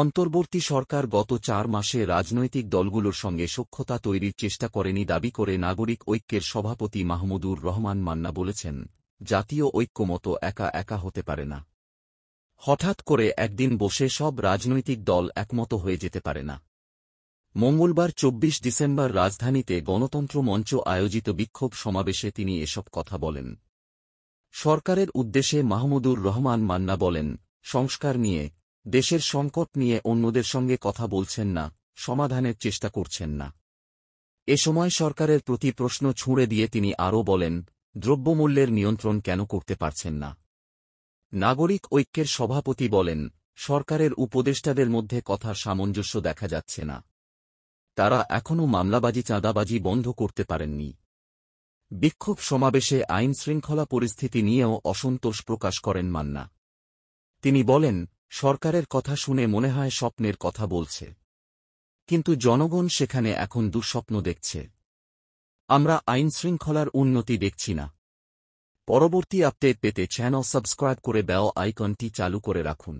অন্তর্বর্তী সরকার গত ৪ মাসে রাজনৈতিক দলগুলোর সঙ্গে সখ্যতা তৈরির চেষ্টা করেনি দাবি করে নাগরিক ঐক্যের সভাপতি মাহমুদুর রহমান মান্না বলেছেন, জাতীয় ঐক্যমত একা একা হতে পারে না। হঠাৎ করে একদিন বসে সব রাজনৈতিক দল একমত হয়ে যেতে পারে না। মঙ্গলবার ২৪ ডিসেম্বর রাজধানীতে গণতন্ত্র মঞ্চ আয়োজিত বিক্ষোভ সমাবেশে তিনি এসব কথা বলেন। সরকারের উদ্দেশ্যে মাহমুদুর রহমান মান্না বলেন, সংস্কার নিয়ে, দেশের সংকট নিয়ে অন্যদের সঙ্গে কথা বলছেন না, সমাধানের চেষ্টা করছেন না। এ সময় সরকারের প্রতি প্রশ্ন ছুঁড়ে দিয়ে তিনি আরও বলেন, দ্রব্যমূল্যের নিয়ন্ত্রণ কেন করতে পারছেন না। নাগরিক ঐক্যের সভাপতি বলেন, সরকারের উপদেষ্টাদের মধ্যে কথার সামঞ্জস্য দেখা যাচ্ছে না। তারা এখনও মামলাবাজি চাঁদাবাজি বন্ধ করতে পারেননি। বিক্ষোভ সমাবেশে আইনশৃঙ্খলা পরিস্থিতি নিয়েও অসন্তোষ প্রকাশ করেন মান্না। তিনি বলেন, সরকারের কথা শুনে মনে হয় স্বপ্নের কথা বলছে, কিন্তু জনগণ সেখানে এখন দুঃস্বপ্ন দেখছে। আমরা আইনশৃঙ্খলার উন্নতি দেখছি না। পরবর্তী আপডেট পেতে চ্যানেল সাবস্ক্রাইব করে বেল আইকনটি চালু করে রাখুন।